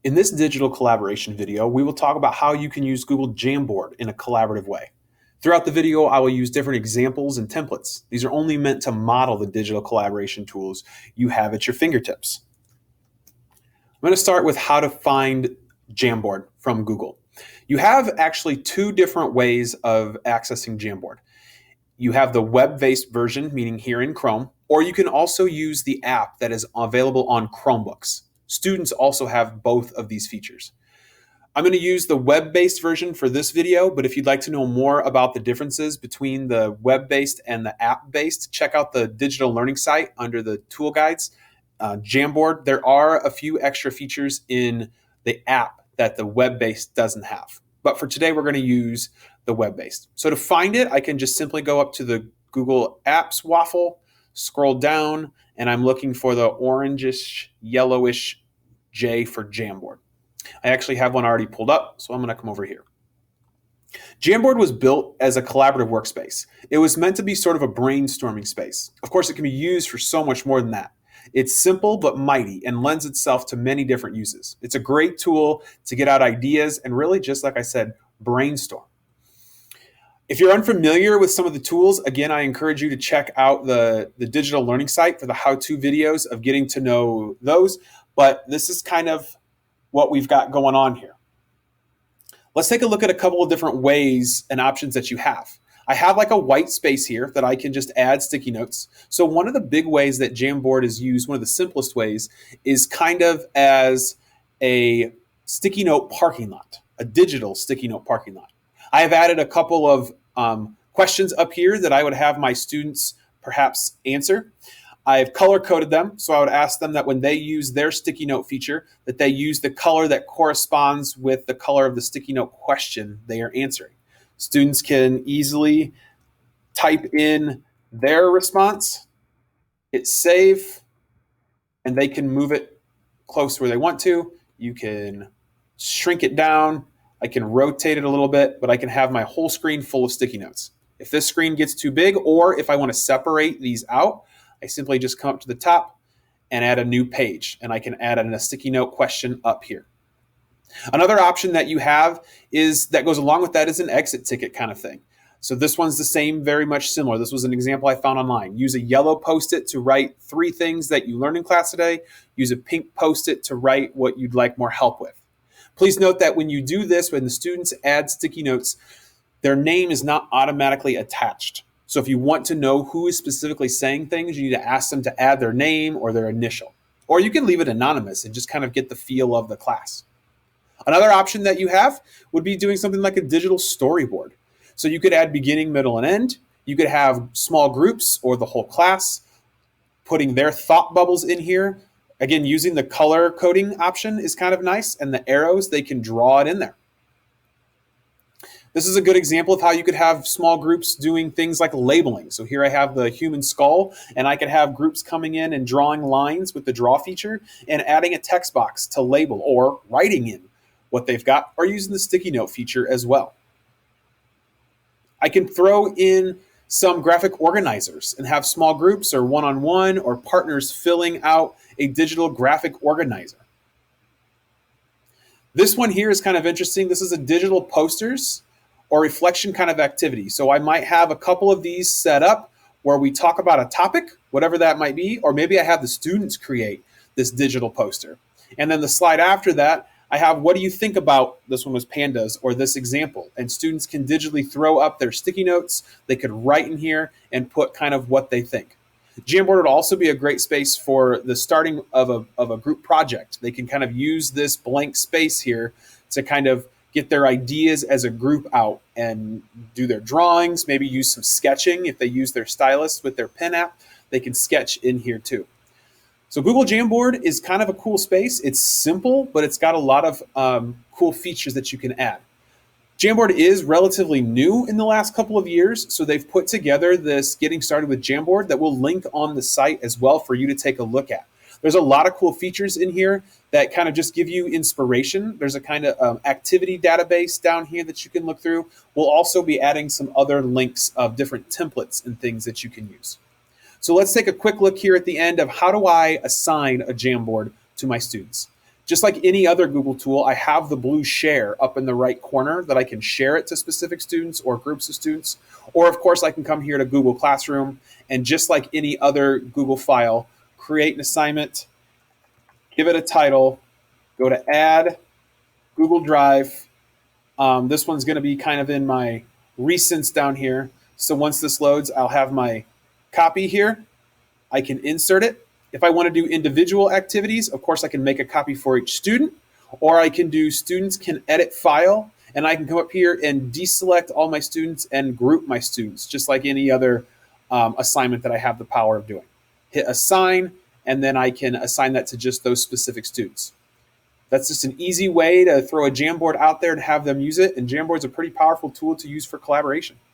In this digital collaboration video, we will talk about how you can use Google Jamboard in a collaborative way. Throughout the video, I will use different examples and templates. These are only meant to model the digital collaboration tools you have at your fingertips. I'm going to start with how to find Jamboard from Google. You have actually two different ways of accessing Jamboard. You have the web-based version, meaning here in Chrome, or you can also use the app that is available on Chromebooks. Students also have both of these features. I'm going to use the web-based version for this video, but if you'd like to know more about the differences between the web-based and the app-based, check out the digital learning site under the tool guides. Jamboard, there are a few extra features in the app that the web-based doesn't have. But for today, we're going to use the web-based. So to find it, I can just simply go up to the Google Apps waffle, scroll down, and I'm looking for the orangish, yellowish J for Jamboard. I actually have one already pulled up, so I'm going to come over here. Jamboard was built as a collaborative workspace. It was meant to be sort of a brainstorming space. Of course, it can be used for so much more than that. It's simple but mighty and lends itself to many different uses. It's a great tool to get out ideas and really, just like I said, brainstorm. If you're unfamiliar with some of the tools, again, I encourage you to check out the digital learning site for the how-to videos of getting to know those. But this is kind of what we've got going on here. Let's take a look at a couple of different ways and options that you have. I have like a white space here that I can just add sticky notes. So one of the big ways that Jamboard is used, one of the simplest ways, is kind of as a sticky note parking lot, a digital sticky note parking lot. I have added a couple of questions up here that I would have my students perhaps answer. I've color-coded them, so I would ask them that when they use their sticky note feature, that they use the color that corresponds with the color of the sticky note question they are answering. Students can easily type in their response, hit save, and they can move it close where they want to. You can shrink it down. I can rotate it a little bit, but I can have my whole screen full of sticky notes. If this screen gets too big, or if I want to separate these out, I simply just come up to the top and add a new page, and I can add a sticky note question up here. Another option that you have is that goes along with that is an exit ticket kind of thing. So this one's the same, very much similar. This was an example I found online. Use a yellow Post-it to write 3 things that you learned in class today. Use a pink Post-it to write what you'd like more help with. Please note that when you do this, when the students add sticky notes, their name is not automatically attached. So if you want to know who is specifically saying things, you need to ask them to add their name or their initial. Or you can leave it anonymous and just kind of get the feel of the class. Another option that you have would be doing something like a digital storyboard. So you could add beginning, middle, and end. You could have small groups or the whole class putting their thought bubbles in here. Again, using the color coding option is kind of nice, and the arrows, they can draw it in there. This is a good example of how you could have small groups doing things like labeling. So here I have the human skull, and I could have groups coming in and drawing lines with the draw feature and adding a text box to label or writing in what they've got, or using the sticky note feature as well. I can throw in some graphic organizers and have small groups or one-on-one or partners filling out a digital graphic organizer. This one here is kind of interesting. This is a digital posters or reflection kind of activity. So I might have a couple of these set up where we talk about a topic, whatever that might be, or maybe I have the students create this digital poster. And then the slide after that, I have, what do you think about, this one was pandas, or this example? And students can digitally throw up their sticky notes. They could write in here and put kind of what they think. Jamboard would also be a great space for the starting of a group project. They can kind of use this blank space here to kind of get their ideas as a group out and do their drawings, maybe use some sketching. If they use their stylus with their pen app, they can sketch in here too. So Google Jamboard is kind of a cool space. It's simple, but it's got a lot of cool features that you can add. Jamboard is relatively new in the last couple of years, so they've put together this Getting Started with Jamboard that we'll link on the site as well for you to take a look at. There's a lot of cool features in here that kind of just give you inspiration. There's a kind of activity database down here that you can look through. We'll also be adding some other links of different templates and things that you can use. So let's take a quick look here at the end of how do I assign a Jamboard to my students. Just like any other Google tool, I have the blue share up in the right corner that I can share it to specific students or groups of students. Or of course, I can come here to Google Classroom and just like any other Google file, create an assignment, give it a title, go to Add, Google Drive. This one's going to be kind of in my recents down here. So once this loads, I'll have my copy here. I can insert it. If I want to do individual activities, of course, I can make a copy for each student, or I can do students can edit file, and I can come up here and deselect all my students and group my students, just like any other assignment that I have the power of doing. Hit assign, and then I can assign that to just those specific students. That's just an easy way to throw a Jamboard out there and have them use it, and Jamboard's a pretty powerful tool to use for collaboration.